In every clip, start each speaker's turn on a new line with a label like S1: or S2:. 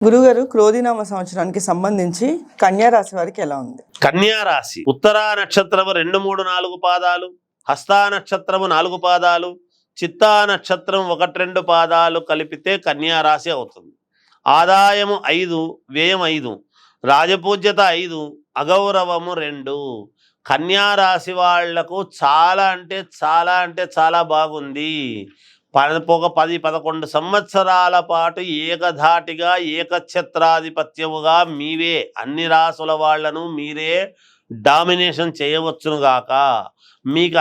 S1: గురుగారు, క్రోధినామ సంవత్సరానికి సంబంధించి కన్యా రాశి వారికి ఎలా ఉంది?
S2: కన్యా రాశి ఉత్తరా నక్షత్రము 2, 3, 4 పాదాలు, హస్తా నక్షత్రము 4 పాదాలు, చిత్తా నక్షత్రం 1, 2 పాదాలు కలిపితే కన్యా రాశి అవుతుంది. ఆదాయము 5, వ్యయం 5, రాజపూజ్యత 5, అగౌరవము 2. కన్యా రాశి వాళ్లకు చాలా అంటే చాలా బాగుంది. ఒక 10-11 సంవత్సరాల పాటు ఏకధాటిగా ఏకఛత్రాధిపత్యముగా మీవే అన్ని రాసుల వాళ్లను మీరే డామినేషన్ చేయవచ్చునుగాక. మీకు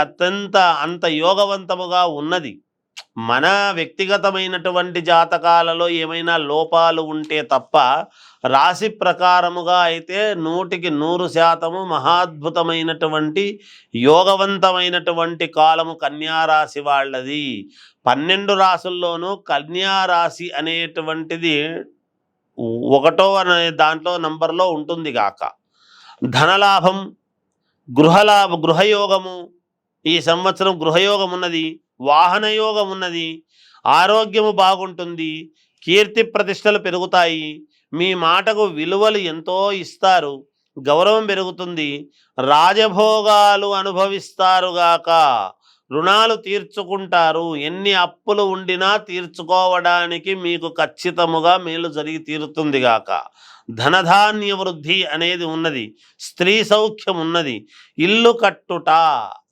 S2: అంత యోగవంతముగా ఉన్నది. మన వ్యక్తిగతమైనటువంటి జాతకాలలో ఏమైనా లోపాలు ఉంటే తప్ప రాశి ప్రకారముగా అయితే 100% మహాద్భుతమైనటువంటి యోగవంతమైనటువంటి కాలము కన్యారాశి వాళ్ళది. 12 రాసుల్లోనూ కన్యారాశి అనేటువంటిది 1వ అనే దాంట్లో నంబర్లో ఉంటుంది గాక. ధనలాభం, గృహయోగము, ఈ సంవత్సరం గృహయోగం ఉన్నది, వాహనయోగం ఉన్నది, ఆరోగ్యము బాగుంటుంది, కీర్తి ప్రతిష్టలు పెరుగుతాయి, మీ మాటకు విలువలు ఎంతో ఇస్తారు, గౌరవం పెరుగుతుంది, రాజభోగాలు అనుభవిస్తారుగాక, రుణాలు తీర్చుకుంటారు, ఎన్ని అప్పులు ఉండినా తీర్చుకోవడానికి మీకు ఖచ్చితముగా మేలు జరిగి తీరుతుంది గాక. ధనధాన్య వృద్ధి అనేది ఉన్నది, స్త్రీ సౌఖ్యం ఉన్నది, ఇల్లు కట్టుట,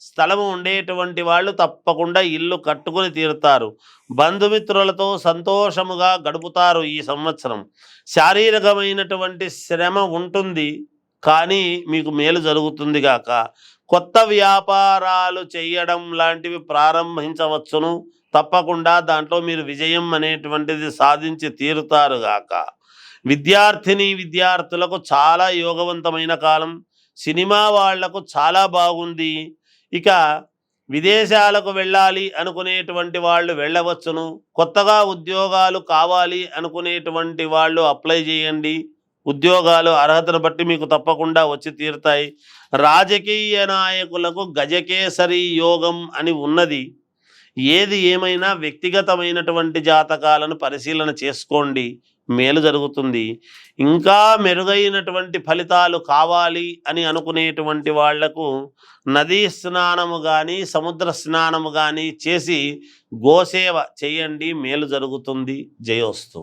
S2: స్థలము ఉండేటువంటి వాళ్ళు తప్పకుండా ఇల్లు కట్టుకుని తీరుతారు, బంధుమిత్రులతో సంతోషముగా గడుపుతారు. ఈ సంవత్సరం శారీరకమైనటువంటి శ్రమ ఉంటుంది, కానీ మీకు మేలు జరుగుతుంది గాక. కొత్త వ్యాపారాలు చేయడం లాంటివి ప్రారంభించవచ్చును, తప్పకుండా దాంట్లో మీరు విజయం అనేటువంటిది సాధించి తీరుతారు గాక. విద్యార్థులకు చాలా యోగవంతమైన కాలం. సినిమా వాళ్లకు చాలా బాగుంది. ఇక విదేశాలకు వెళ్ళాలి అనుకునేటువంటి వాళ్ళు వెళ్ళవచ్చును. కొత్తగా ఉద్యోగాలు కావాలి అనుకునేటువంటి వాళ్ళు అప్లై చేయండి. ఉద్యోగాలు అర్హతను బట్టి మీకు తప్పకుండా వచ్చి తీరుతాయి. రాజకీయ నాయకులకు గజకేసరి యోగం అని ఉన్నది. ఏది ఏమైనా వ్యక్తిగతమైనటువంటి జాతకాలను పరిశీలన చేసుకోండి, మేలు జరుగుతుంది. ఇంకా మెరుగైనటువంటి ఫలితాలు కావాలి అని అనుకునేటువంటి వాళ్లకు నదీ స్నానము కానీ సముద్ర స్నానము కానీ చేసి గోసేవ చేయండి, మేలు జరుగుతుంది. జయోస్తు.